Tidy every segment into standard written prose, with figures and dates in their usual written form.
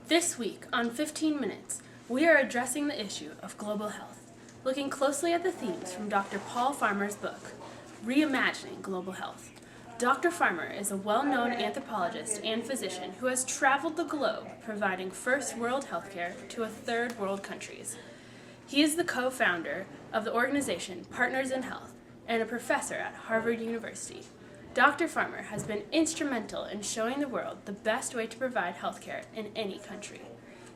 This week on 15 Minutes, we are addressing the issue of global health, looking closely at the themes from Dr. Paul Farmer's book, Reimagining Global Health. Dr. Farmer is a well-known anthropologist and physician who has traveled the globe providing first world healthcare to third world countries. He is the co-founder of the organization Partners in Health and a professor at Harvard University. Dr. Farmer has been instrumental in showing the world the best way to provide healthcare in any country.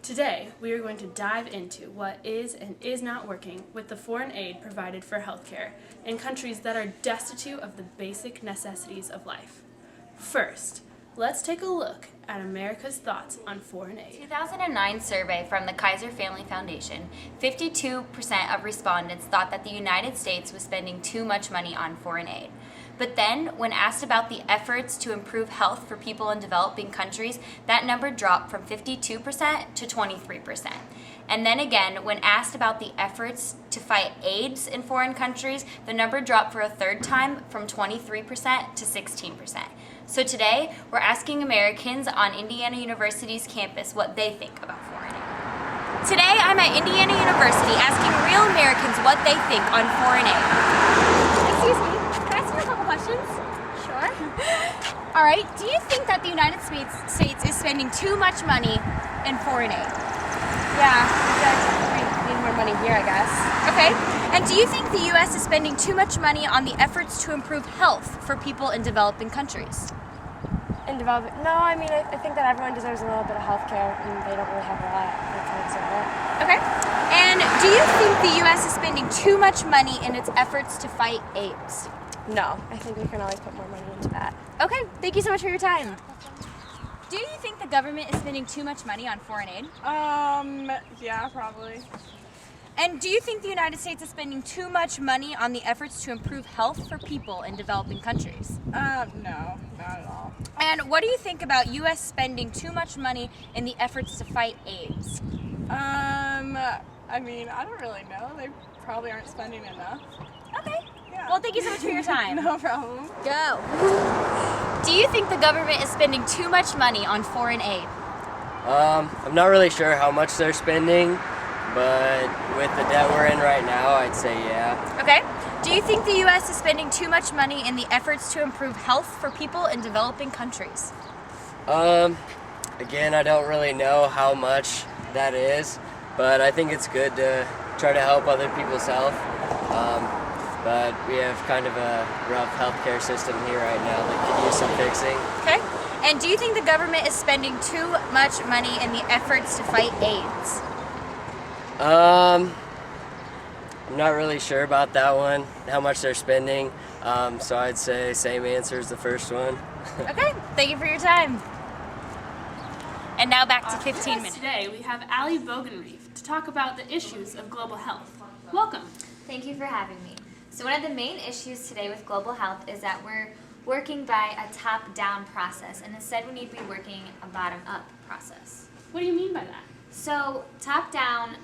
Today, we are going to dive into what is and is not working with the foreign aid provided for healthcare in countries that are destitute of the basic necessities of life. First, let's take a look at America's thoughts on foreign aid. 2009 survey from the Kaiser Family Foundation, 52% of respondents thought that the United States was spending too much money on foreign aid. But then, when asked about the efforts to improve health for people in developing countries, that number dropped from 52% to 23%. And then again, when asked about the efforts to fight AIDS in foreign countries, the number dropped for a third time from 23% to 16%. So today, we're asking Americans on Indiana University's campus what they think about foreign aid. Today, I'm at Indiana University asking real Americans what they think on foreign aid. Excuse me. Questions? Sure. All right. Do you think that the United States is spending too much money in foreign aid? Yeah, we need more money here, I guess. Okay. And do you think the U.S. is spending too much money on the efforts to improve health for people in developing countries? In developing? No, I mean, I think that everyone deserves a little bit of health care, and they don't really have a lot. Okay. And do you think the U.S. is spending too much money in its efforts to fight AIDS? No, I think we can always put more money into that. Okay, thank you so much for your time. Do you think the government is spending too much money on foreign aid? Yeah, probably. And do you think the United States is spending too much money on the efforts to improve health for people in developing countries? No, not at all. And what do you think about U.S. spending too much money in the efforts to fight AIDS? I mean, I don't really know. They probably aren't spending enough. Okay. Well, thank you so much for your time. No problem. Go. Do you think the government is spending too much money on foreign aid? I'm not really sure how much they're spending, but with the debt we're in right now, I'd say yeah. Okay. Do you think the U.S. is spending too much money in the efforts to improve health for people in developing countries? Again, I don't really know how much that is, but I think it's good to try to help other people's health. But we have kind of a rough healthcare system here right now that could use some fixing. Okay. And do you think the government is spending too much money in the efforts to fight AIDS? I'm not really sure about that one, how much they're spending. So I'd say same answer as the first one. Okay. Thank you for your time. And now back to 15 minutes. Today we have Ali Bogenreef to talk about the issues of global health. Welcome. Thank you for having me. So one of the main issues today with global health is that we're working by a top-down process, and instead we need to be working a bottom-up process. What do you mean by that? So top-down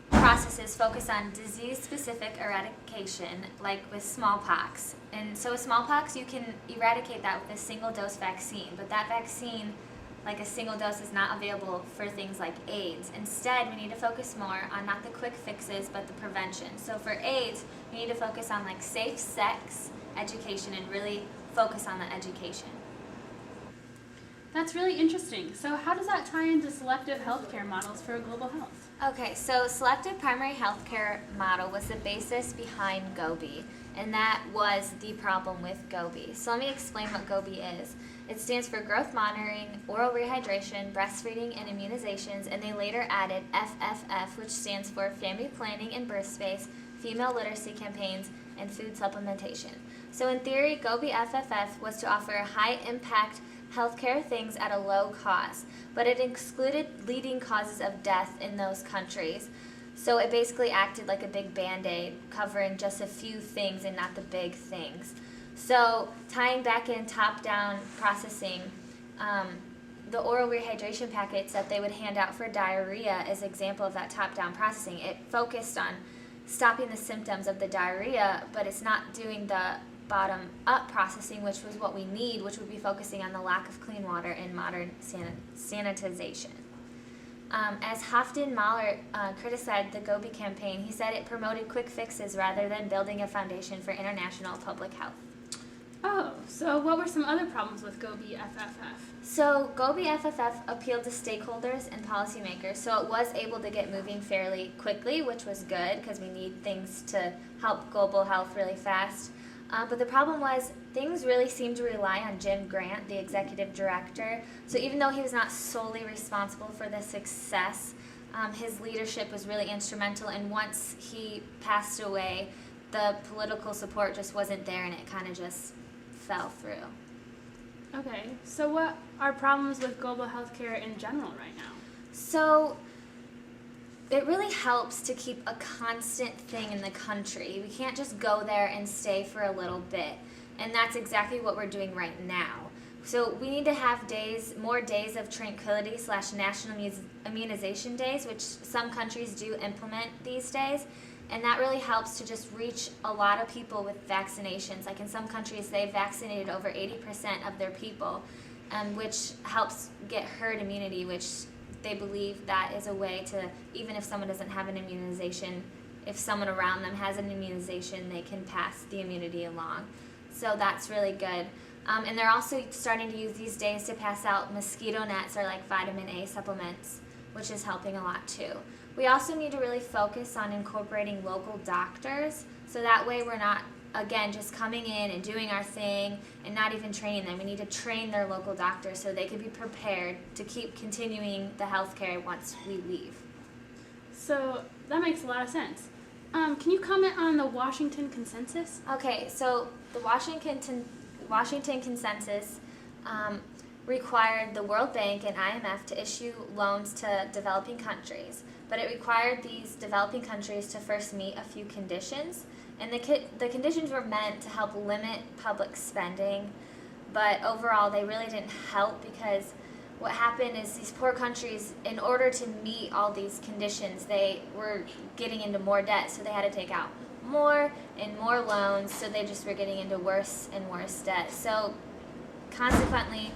processes focus on disease-specific eradication, like with smallpox. And so with smallpox, you can eradicate that with a single-dose vaccine, but that vaccine, like a single dose, is not available for things like AIDS. Instead, we need to focus more on not the quick fixes, but the prevention. So for AIDS, we need to focus on like safe sex education and really focus on the education. That's really interesting. So how does that tie into selective healthcare models for global health? Okay, so selective primary healthcare model was the basis behind GOBI, and that was the problem with GOBI. So let me explain what GOBI is. It stands for growth monitoring, oral rehydration, breastfeeding, and immunizations, and they later added FFF, which stands for family planning and birth space, female literacy campaigns, and food supplementation. So in theory, GOBI FFF was to offer high-impact healthcare things at a low cost, but it excluded leading causes of death in those countries. So it basically acted like a big Band-Aid, covering just a few things and not the big things. So tying back in top-down processing, the oral rehydration packets that they would hand out for diarrhea is an example of that top-down processing. It focused on stopping the symptoms of the diarrhea, but it's not doing the bottom-up processing, which was what we need, which would be focusing on the lack of clean water and modern sanitization. As Hafton Mahler criticized the Gobi campaign, he said it promoted quick fixes rather than building a foundation for international public health. Oh, so what were some other problems with Gobi FFF? So Gobi FFF appealed to stakeholders and policymakers, so it was able to get moving fairly quickly, which was good because we need things to help global health really fast. But the problem was things really seemed to rely on Jim Grant, the executive director. So even though he was not solely responsible for the success, his leadership was really instrumental. And once he passed away, the political support just wasn't there, and it kind of just fell through. Okay, so what are problems with global healthcare in general right now? So it really helps to keep a constant thing in the country. We can't just go there and stay for a little bit. And that's exactly what we're doing right now. So we need to have more days of tranquility / national immunization days, which some countries do implement these days. And that really helps to just reach a lot of people with vaccinations. Like in some countries, they've vaccinated over 80% of their people, which helps get herd immunity, which they believe that is a way to, even if someone doesn't have an immunization, if someone around them has an immunization, they can pass the immunity along. So that's really good. And they're also starting to use these days to pass out mosquito nets or like vitamin A supplements, which is helping a lot too. We also need to really focus on incorporating local doctors, so that way we're not, again, just coming in and doing our thing and not even training them. We need to train their local doctors so they can be prepared to keep continuing the healthcare once we leave. So that makes a lot of sense. Can you comment on the Washington Consensus? Okay, so the Washington Consensus required the World Bank and IMF to issue loans to developing countries, but it required these developing countries to first meet a few conditions. And the conditions were meant to help limit public spending, but overall they really didn't help, because what happened is these poor countries, in order to meet all these conditions, they were getting into more debt, so they had to take out more and more loans, so they just were getting into worse and worse debt. So consequently,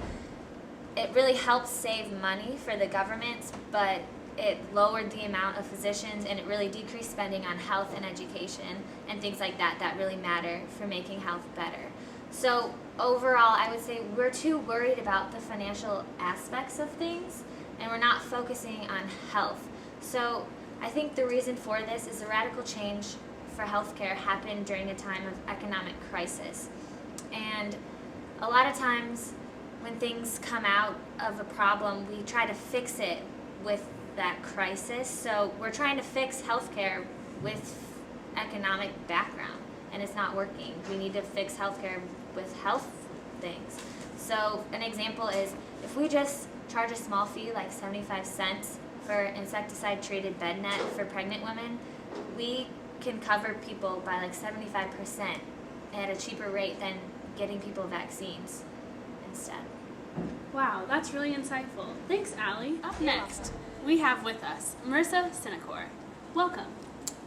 it really helped save money for the governments, but it lowered the amount of physicians, and it really decreased spending on health and education and things like that that really matter for making health better. So overall, I would say we're too worried about the financial aspects of things, and we're not focusing on health. So I think the reason for this is the radical change for healthcare happened during a time of economic crisis. And a lot of times when things come out of a problem, we try to fix it with that crisis. So we're trying to fix healthcare with economic background, and it's not working. We need to fix healthcare with health things. So an example is, if we just charge a small fee like 75 cents for insecticide-treated bed net for pregnant women, we can cover people by like 75% at a cheaper rate than getting people vaccines instead. Wow, that's really insightful. Thanks, Allie. Up next, we have with us Marissa Sinacor. Welcome.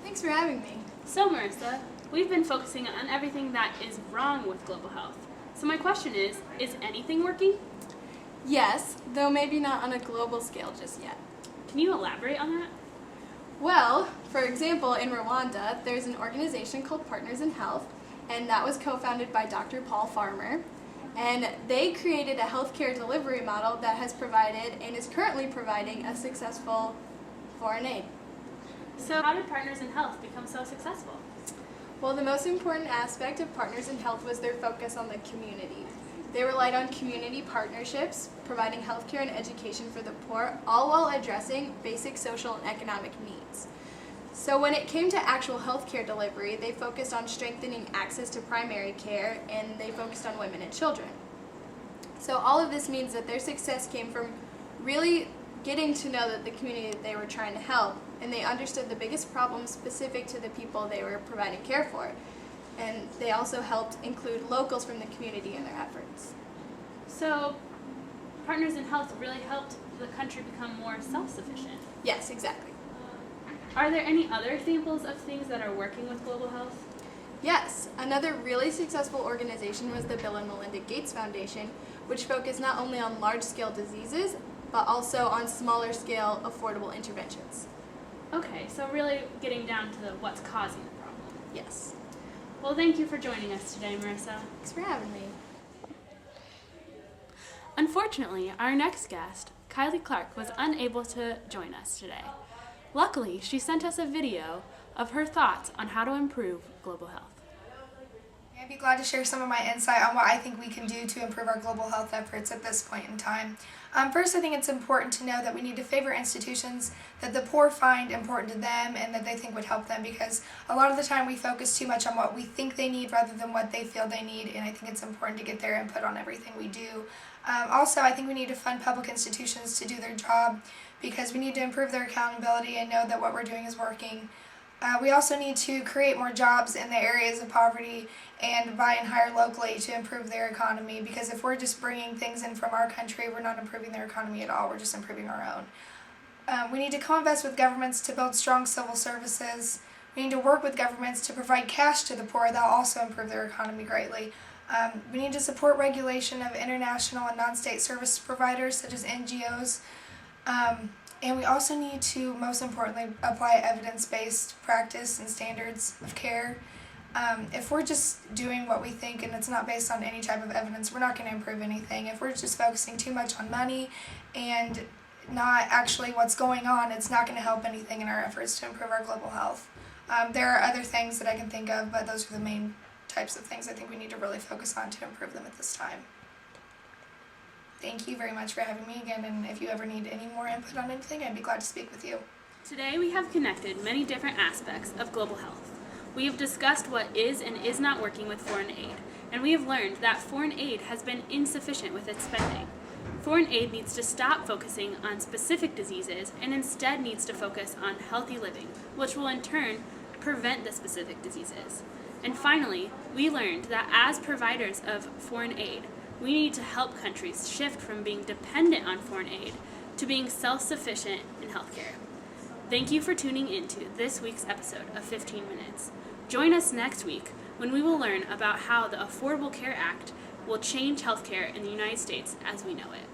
Thanks for having me. So Marissa, we've been focusing on everything that is wrong with global health. So my question is anything working? Yes, though maybe not on a global scale just yet. Can you elaborate on that? Well, for example, in Rwanda, there's an organization called Partners in Health, and that was co-founded by Dr. Paul Farmer. And they created a healthcare delivery model that has provided and is currently providing a successful foreign aid. So how did Partners in Health become so successful? Well, the most important aspect of Partners in Health was their focus on the community. They relied on community partnerships, providing healthcare and education for the poor, all while addressing basic social and economic needs. So when it came to actual healthcare delivery, they focused on strengthening access to primary care, and they focused on women and children. So all of this means that their success came from really getting to know the community that they were trying to help, and they understood the biggest problems specific to the people they were providing care for. And they also helped include locals from the community in their efforts. So Partners in Health really helped the country become more self-sufficient. Yes, exactly. Are there any other examples of things that are working with global health? Yes, another really successful organization was the Bill and Melinda Gates Foundation, which focused not only on large-scale diseases, but also on smaller scale, affordable interventions. Okay, so really getting down to what's causing the problem. Yes. Well, thank you for joining us today, Marissa. Thanks for having me. Unfortunately, our next guest, Kylie Clark, was unable to join us today. Luckily, she sent us a video of her thoughts on how to improve global health. I'd be glad to share some of my insight on what I think we can do to improve our global health efforts at this point in time. First, I think it's important to know that we need to favor institutions that the poor find important to them and that they think would help them, because a lot of the time we focus too much on what we think they need rather than what they feel they need, and I think it's important to get their input on everything we do. Also, I think we need to fund public institutions to do their job, because we need to improve their accountability and know that what we're doing is working. We also need to create more jobs in the areas of poverty and buy and hire locally to improve their economy, because if we're just bringing things in from our country, we're not improving their economy at all, we're just improving our own. We need to co-invest with governments to build strong civil services. We need to work with governments to provide cash to the poor. That'll also improve their economy greatly. We need to support regulation of international and non-state service providers such as NGOs. And we also need to, most importantly, apply evidence-based practice and standards of care. If we're just doing what we think and it's not based on any type of evidence, we're not going to improve anything. If we're just focusing too much on money and not actually what's going on, it's not going to help anything in our efforts to improve our global health. There are other things that I can think of, but those are the main types of things I think we need to really focus on to improve them at this time. Thank you very much for having me again, and if you ever need any more input on anything, I'd be glad to speak with you. Today we have connected many different aspects of global health. We have discussed what is and is not working with foreign aid, and we have learned that foreign aid has been insufficient with its spending. Foreign aid needs to stop focusing on specific diseases and instead needs to focus on healthy living, which will in turn prevent the specific diseases. And finally, we learned that as providers of foreign aid, we need to help countries shift from being dependent on foreign aid to being self-sufficient in healthcare. Thank you for tuning into this week's episode of 15 Minutes. Join us next week when we will learn about how the Affordable Care Act will change healthcare in the United States as we know it.